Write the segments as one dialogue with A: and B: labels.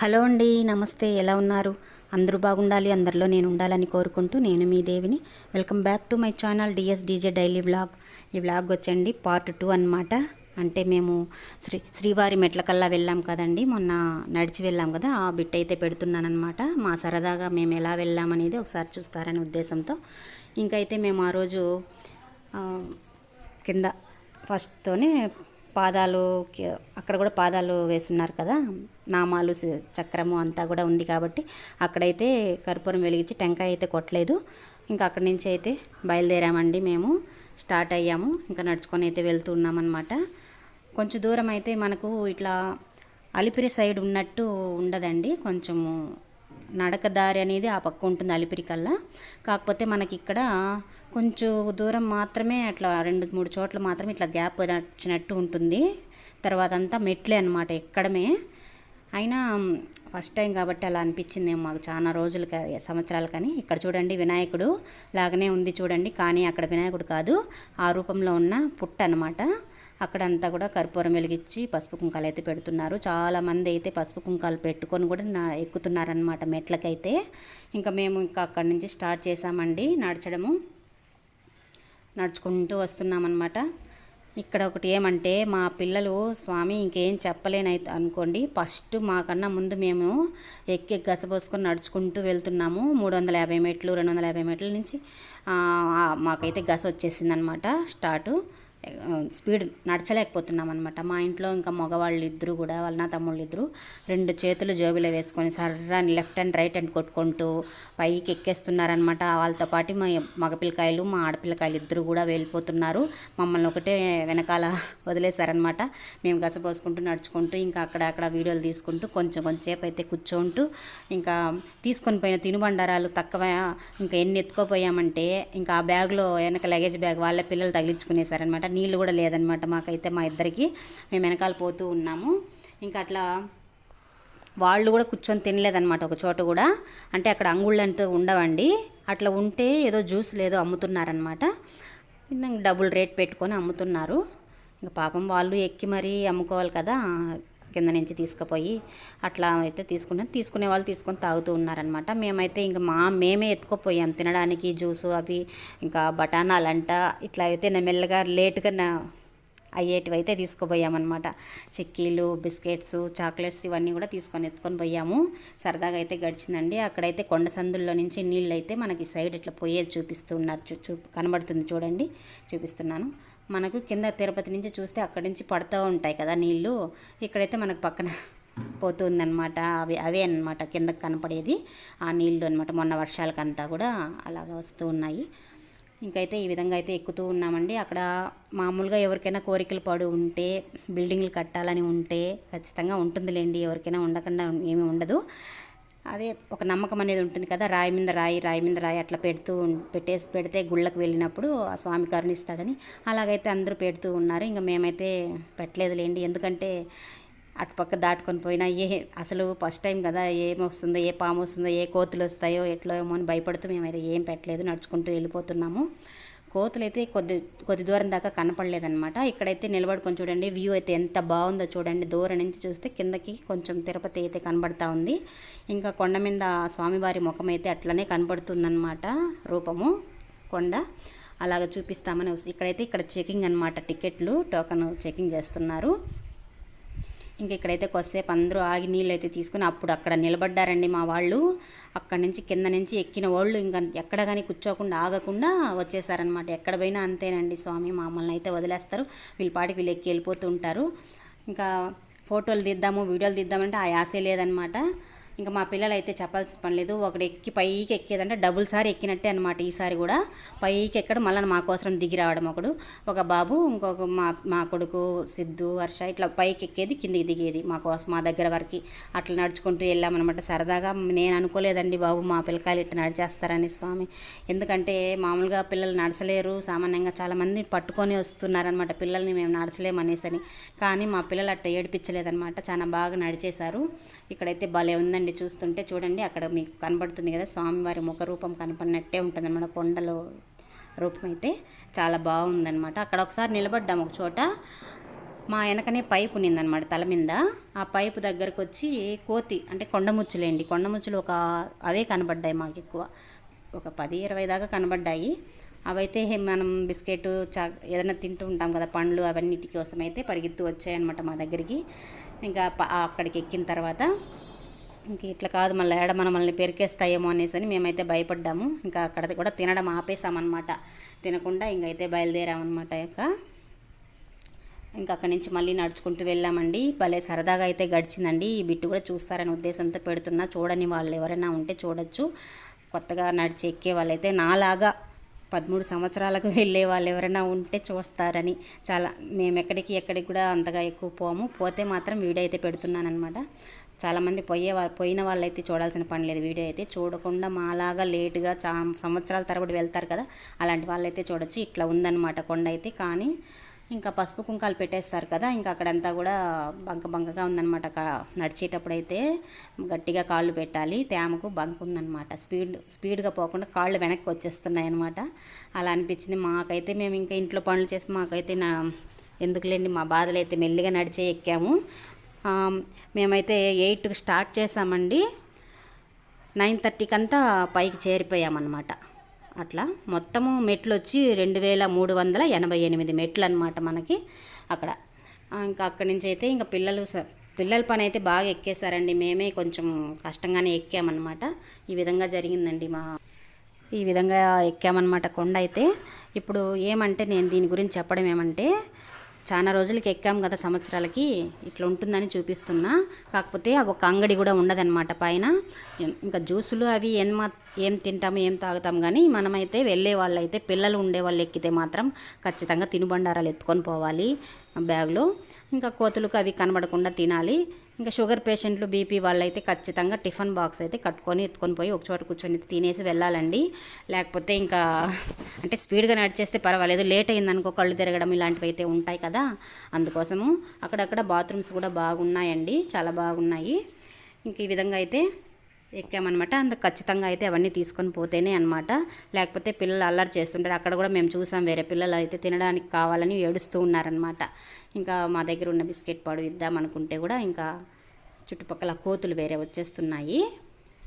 A: Hello అండి, నమస్తే. ఎలా ఉన్నారు? అందరూ బాగుండాలి, అందరిలో నేను ఉండాలని కోరుకుంటూ నేను మీ దేవిని. Welcome back to my channel DJ daily vlog. ఈ వ్లాగ్ వచ్చండి పార్ట్ 2 అన్నమాట. అంటే మేము శ్రీవారి మెట్లకల్లా వెళ్ళాం కదండి, మొన్న నడిచి వెళ్ళాం కదా, ఆ బిట్ అయితే పెడుతున్నానమాట. మా సరదాగా మేము ఎలా వెళ్ళామనేది ఒకసారి చూస్తారనే ఉద్దేశంతో. ఇంకైతే మేము ఆ రోజు కింద ఫస్ట్తోనే పాదాలు, అక్కడ కూడా పాదాలు వేస్తున్నారు కదా, నామాలు చక్రము అంతా కూడా ఉంది కాబట్టి అక్కడైతే కర్పూరం వెలిగించి టెంకాయ అయితే కొట్టలేదు. ఇంకా అక్కడి నుంచి అయితే బయలుదేరామండి. మేము స్టార్ట్ అయ్యాము, ఇంకా నడుచుకొని అయితే వెళ్తున్నామన్నమాట. కొంచెం దూరం అయితే మనకు ఇట్లా అలిపిరి సైడ్ ఉన్నట్టు ఉండదండి, కొంచెము నడక దారి అనేది ఆ పక్క ఉంటుంది అలిపిరి కల్లా. కాకపోతే మనకి ఇక్కడ కొంచెం దూరం మాత్రమే, అట్లా 2-3 చోట్ల మాత్రమే ఇట్లా గ్యాప్ వచ్చినట్టు ఉంటుంది. తర్వాత అంతా మెట్లే అనమాట, ఎక్కడమే. అయినా ఫస్ట్ టైం కాబట్టి అలా అనిపించింది మాకు, చాలా రోజులు సంవత్సరాలు. కానీ ఇక్కడ చూడండి వినాయకుడు లాగానే ఉంది చూడండి, కానీ అక్కడ వినాయకుడు కాదు, ఆ రూపంలో ఉన్న పుట్ట అనమాట. అక్కడంతా కూడా కర్పూరం వెలిగించి పసుపు కుంకాలు అయితే పెడుతున్నారు. చాలామంది అయితే పసుపు కుంకాలు పెట్టుకొని కూడా ఎక్కుతున్నారనమాట మెట్లకైతే. ఇంకా మేము ఇంకా అక్కడి నుంచి స్టార్ట్ చేసామండి నడచడము. నడుచుకుంటూ వస్తున్నామన్నమాట. ఇక్కడ ఒకటి ఏమంటే, మా పిల్లలు స్వామి ఇంకేం చెప్పలేనైతే అనుకోండి, ఫస్ట్ మాకన్నా ముందు మేము ఎక్కి గసపోసుకొని నడుచుకుంటూ వెళ్తున్నాము. 350 మెట్లు 250 మెట్ల నుంచి మాకైతే గస వచ్చేసింది అనమాట. స్పీడ్ నడచలేకపోతున్నాం అనమాట. మా ఇంట్లో ఇంకా మగవాళ్ళు ఇద్దరు కూడా, వాళ్ళ నా తమ్ముళ్ళు ఇద్దరు 2 చేతులు జోబిలో వేసుకొని సర్రాని లెఫ్ట్ అండ్ రైట్ అండ్ కొట్టుకుంటూ పైకి ఎక్కేస్తున్నారనమాట. వాళ్ళతో పాటు మా మగపిల్లకాయలు, మా ఆడపిల్లకాయలు ఇద్దరు కూడా వెళ్ళిపోతున్నారు. మమ్మల్ని ఒకటే వెనకాల వదిలేశారనమాట. మేము గసపోసుకుంటూ నడుచుకుంటూ ఇంకా అక్కడ వీడియోలు తీసుకుంటూ కొంచెంసేపు అయితే కూర్చుంటూ, ఇంకా తీసుకొని పోయిన తినుబండారాలు తక్కువ, ఇంకా ఎన్ని ఎత్తుకోపోయామంటే ఇంకా ఆ బ్యాగ్లో వెనక లగేజ్ బ్యాగ్ వాళ్ళ పిల్లలు తగిలించుకునేసారనమాట. నీళ్ళు కూడా లేదనమాట మాకైతే, మా ఇద్దరికి. మేము వెనకాల పోతూ ఉన్నాము. ఇంకా అట్లా వాళ్ళు కూడా కూర్చొని తినలేదనమాట ఒక చోట కూడా. అంటే అక్కడ అంగుళ్ళు అంటూ ఉండవండి, అట్లా ఉంటే ఏదో జ్యూస్ లేదో అమ్ముతున్నారనమాట. డబుల్ రేట్ పెట్టుకొని అమ్ముతున్నారు. ఇంకా పాపం వాళ్ళు ఎక్కి మరీ అమ్ముకోవాలి కదా, కింద నుంచి తీసుకుపోయి అట్లా అయితే తీసుకునే వాళ్ళు తీసుకొని తాగుతూ ఉన్నారనమాట. మేమైతే ఇంకా మేమే ఎత్తుకుపోయాం తినడానికి జ్యూసు అవి, ఇంకా బఠానాలంట, ఇట్లా అయితే మెల్లగా లేటుగా అయ్యేటివి అయితే తీసుకుపోయామన్నమాట. చిక్కీలు, బిస్కెట్స్, చాక్లెట్స్ ఇవన్నీ కూడా ఎత్తుకొని పోయాము. సరదాగా అయితే గడిచిందండి. అక్కడైతే కొండ సందుల్లో నుంచి నీళ్ళు అయితే మనకి సైడ్ ఇట్లా పోయేది చూపిస్తున్నారు, కనబడుతుంది చూడండి, చూపిస్తున్నాను. మనకు కింద తిరుపతి నుంచి చూస్తే అక్కడి నుంచి పడుతూ ఉంటాయి కదా నీళ్ళు, ఇక్కడైతే మనకు పక్కన పోతుందన్నమాట. అవే అనమాట కిందకు కనపడేది ఆ నీళ్ళు అనమాట. మొన్న వర్షాలకంతా కూడా అలాగ వస్తూ ఉన్నాయి. ఇంకైతే ఈ విధంగా అయితే ఎక్కుతూ ఉన్నామండి. అక్కడ మామూలుగా ఎవరికైనా కోరికలు పడు ఉంటే, బిల్డింగ్లు కట్టాలని ఉంటే ఖచ్చితంగా ఉంటుందిలేండి, ఎవరికైనా ఉండకుండా ఏమీ ఉండదు. అదే ఒక నమ్మకం అనేది ఉంటుంది కదా, రాయి మీద రాయి అట్లా పెడితే గుళ్ళకు వెళ్ళినప్పుడు ఆ స్వామి కరుణిస్తాడని. అలాగైతే అందరూ పెడుతూ ఉన్నారు. ఇంకా మేమైతే పెట్టలేదులేండి, ఎందుకంటే అటుపక్క దాటుకొని పోయినా అసలు ఫస్ట్ టైం కదా, ఏమొస్తుందో, ఏ పాము వస్తుందో, ఏ కోతులు వస్తాయో ఎట్లో ఏమో అని భయపడుతూ మేమైతే ఏం పెట్టలేదు, నడుచుకుంటూ వెళ్ళిపోతున్నాము. కోతులు అయితే కొద్ది దూరం దాకా కనపడలేదన్నమాట. ఇక్కడైతే నిలబడుకొని చూడండి, వ్యూ అయితే ఎంత బాగుందో చూడండి. దూరం నుంచి చూస్తే కిందకి కొంచెం తిరుపతి అయితే కనబడతా ఉంది. ఇంకా కొండ మీద స్వామివారి ముఖం అయితే అట్లనే కనబడుతుందన్నమాట, రూపము కొండ. అలాగ చూపిస్తామని ఇక్కడ చెకింగ్ అనమాట, టికెట్లు టోకన్ చెకింగ్ చేస్తున్నారు. ఇంక ఇక్కడైతే కొద్దిసేపు అందరూ ఆగి నీళ్ళు అయితే తీసుకుని అప్పుడు అక్కడ నిలబడ్డారండి మా వాళ్ళు. అక్కడి నుంచి కింద నుంచి ఎక్కిన వాళ్ళు ఇంకా ఎక్కడ కానీ కూర్చోకుండా ఆగకుండా వచ్చేసారనమాట. ఎక్కడ పోయినా అంతేనండి, స్వామి మమ్మల్ని అయితే వదిలేస్తారు, వీళ్ళ పాటికి వీళ్ళు ఎక్కి వెళ్ళిపోతూ ఉంటారు. ఇంకా ఫోటోలు తీద్దాము, వీడియోలు తీద్దామంటే ఆ యాసే లేదనమాట. ఇంకా మా పిల్లలు అయితే చెప్పాల్సిన పని లేదు, ఒకడు పైకి ఎక్కేదంటే డబుల్ సారి ఎక్కినట్టే అనమాట. ఈసారి కూడా పైకి ఎక్కడం, మళ్ళీ మా కోసం దిగి రావడం. ఒక బాబు, ఇంకొక మా కొడుకు సిద్ధు, వర్ష ఇట్లా పైకి ఎక్కేది, కిందికి దిగేది మా కోసం, మా దగ్గర వరకు అట్లా నడుచుకుంటూ వెళ్ళామన్నమాట. సరదాగా నేను అనుకోలేదండి బాబు మా పిల్లకాయలు ఇట్లా నడిచేస్తారని స్వామి. ఎందుకంటే మామూలుగా పిల్లలు నడచలేరు, సామాన్యంగా చాలామంది పట్టుకొని వస్తున్నారనమాట పిల్లల్ని, మేము నడచలేమనేసని. కానీ మా పిల్లలు అట్లా ఏడిపించలేదనమాట, చాలా బాగా నడిచేశారు. ఇక్కడైతే భలే ఉందండి చూస్తుంటే. చూడండి అక్కడ మీకు కనబడుతుంది కదా, స్వామివారి ముఖ రూపం కనపడినట్టే ఉంటుంది అన్నమాట. కొండలో రూపం అయితే చాలా బాగుందనమాట. అక్కడ ఒకసారి నిలబడ్డాము ఒక చోట, మా వెనకనే పైపు ఉన్నిందనమాట తల మీద. ఆ పైపు దగ్గరకు వచ్చి కోతి అంటే కొండముచ్చులేండి, కొండముచ్చులు అవే కనబడ్డాయి మాకు ఎక్కువ, ఒక 10-20 దాకా కనబడ్డాయి. అవైతే మనం బిస్కెట్ ఏదైనా తింటూ ఉంటాం కదా పండ్లు, అవన్నిటి కోసం అయితే పరిగెత్తు వచ్చాయన్నమాట మా దగ్గరికి. ఇంకా అక్కడికి ఎక్కిన తర్వాత ఇంక ఇట్లా కాదు మళ్ళీ ఏడ మనల్ని పెరికేస్తాయేమో అనేసి అని మేమైతే భయపడ్డాము. ఇంకా అక్కడ కూడా తినడం ఆపేసామన్నమాట, తినకుండా ఇంకైతే బయలుదేరామన్నమాట. ఇంకా అక్కడి నుంచి మళ్ళీ నడుచుకుంటూ వెళ్ళామండి. భలే సరదాగా అయితే గడిచిందండి. ఈ బిట్టు కూడా చూస్తారని ఉద్దేశంతో పెడుతున్నా, చూడని వాళ్ళు ఎవరైనా ఉంటే చూడొచ్చు. కొత్తగా నడిచి ఎక్కే వాళ్ళైతే నాలాగా 13 సంవత్సరాలకు వెళ్ళే వాళ్ళు ఎవరైనా ఉంటే చూస్తారని. చాలా మేము ఎక్కడికి కూడా అంతగా ఎక్కువ పోతే మాత్రం వీడియో అయితే పెడుతున్నానమాట. చాలామంది పోయిన వాళ్ళైతే చూడాల్సిన పని లేదు, వీడియో అయితే చూడకుండా మాలాగా లేటుగా సంవత్సరాల తరబడి వెళ్తారు కదా, అలాంటి వాళ్ళైతే చూడొచ్చు. ఇట్లా ఉందన్నమాట కొండ అయితే. కానీ ఇంకా పసుపు కుంకాలు పెట్టేస్తారు కదా, ఇంకా అక్కడంతా కూడా బంకగా ఉందన్నమాట. నడిచేటప్పుడు అయితే గట్టిగా కాళ్ళు పెట్టాలి, తేమకు బంక ఉందన్నమాట. స్పీడ్గా పోకుండా కాళ్ళు వెనక్కి వచ్చేస్తున్నాయి అన్నమాట. అలా అనిపించింది మాకైతే. మేము ఇంకా ఇంట్లో పనులు చేసి మాకైతే ఎందుకులేండి మా బాధలు అయితే మెల్లిగా నడిచే ఎక్కాము. మేమైతే 8కి స్టార్ట్ చేసామండి, 9:30కి అంతా పైకి చేరిపోయామన్నమాట. అట్లా మొత్తము మెట్లు వచ్చి 2388 మెట్లు అనమాట మనకి అక్కడ. ఇంకా అక్కడి నుంచి అయితే ఇంకా పిల్లల పని అయితే బాగా ఎక్కేశారండి. మేమే కొంచెం కష్టంగానే ఎక్కామన్నమాట. ఈ విధంగా జరిగిందండి ఈ విధంగా ఎక్కామన్నమాట కొండ అయితే. ఇప్పుడు ఏమంటే నేను దీని గురించి చెప్పడం ఏమంటే, చాలా రోజులకి ఎక్కాం కదా, సంవత్సరాలకి, ఇట్లా ఉంటుందని చూపిస్తున్నా. కాకపోతే ఒక అంగడి కూడా ఉండదన్నమాట పైన. ఇంకా జ్యూసులు అవి ఏం తింటాము ఏం తాగుతాం, కానీ మనమైతే వెళ్ళే వాళ్ళైతే పిల్లలు ఉండేవాళ్ళు ఎక్కితే మాత్రం ఖచ్చితంగా తినుబండారాలు ఎత్తుకొని పోవాలి బ్యాగ్లో. ఇంకా కోతులకు అవి కనబడకుండా తినాలి. ఇంకా షుగర్ పేషెంట్లు, బీపీ వాళ్ళైతే ఖచ్చితంగా టిఫిన్ బాక్స్ అయితే ఎత్తుకొని పోయి ఒక చోట కూర్చొని తినేసి వెళ్ళాలండి. లేకపోతే ఇంకా అంటే స్పీడ్గా నడిచేస్తే పర్వాలేదు, లేట్ అయిందనుకో కళ్ళు తిరగడం ఇలాంటివి అయితే ఉంటాయి కదా, అందుకోసము. అక్కడక్కడ బాత్రూమ్స్ కూడా బాగున్నాయండి, చాలా బాగున్నాయి. ఇంక ఈ విధంగా అయితే ఎక్కామన్నమాట. అందుకు ఖచ్చితంగా అయితే అవన్నీ తీసుకొని పోతేనే అనమాట, లేకపోతే పిల్లలు అల్లరి చేస్తుంటారు. అక్కడ కూడా మేము చూసాం, వేరే పిల్లలు అయితే తినడానికి కావాలని ఏడుస్తూ ఉన్నారనమాట. ఇంకా మా దగ్గర ఉన్న బిస్కెట్ పాడు ఇద్దామనుకుంటే కూడా ఇంకా చుట్టుపక్కల కోతులు వేరే వచ్చేస్తున్నాయి.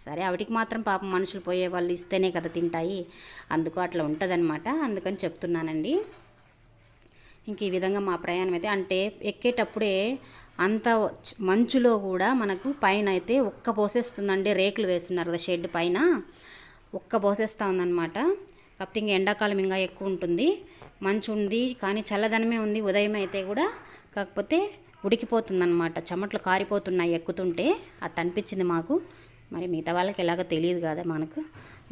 A: సరే వాటికి మాత్రం పాపం మనుషులు పోయే వాళ్ళు ఇస్తేనే కదా తింటాయి, అందుకు అట్లా ఉంటుందన్నమాట, అందుకని చెప్తున్నానండి. ఇంక ఈ విధంగా మా ప్రయాణం అయితే, అంటే ఎక్కేటప్పుడే అంత మంచులో కూడా మనకు పైన అయితే ఒక్క పోసేస్తుందండి. రేకులు వేస్తున్నారు కదా షెడ్ పైన, ఒక్క పోసేస్తూ ఉందన్నమాట. కాకపోతే ఇంక ఎండాకాలం ఇంకా ఎక్కువ ఉంటుంది, మంచు ఉంది కానీ చల్లదనమే ఉంది ఉదయం అయితే కూడా. కాకపోతే ఉడికిపోతుందన్నమాట, చెమట్లు కారిపోతున్నాయి ఎక్కుతుంటే, అట్ట అనిపించింది మాకు. మరి మిగతా వాళ్ళకి ఎలాగో తెలియదు కదా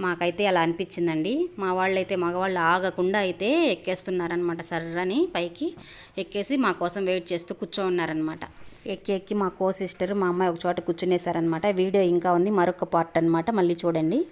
A: మాకైతే అలా అనిపించిందండి. మా వాళ్ళైతే మగవాళ్ళు ఆగకుండా అయితే ఎక్కేస్తున్నారనమాట, సర్రని పైకి ఎక్కేసి మా కోసం వెయిట్ చేస్తూ కూర్చోన్నారనమాట. ఎక్కి మా సిస్టర్ మా అమ్మాయి ఒక చోట కూర్చునేసారనమాట. వీడియో ఇంకా ఉంది, మరొక పార్ట్ అనమాట, మళ్ళీ చూడండి.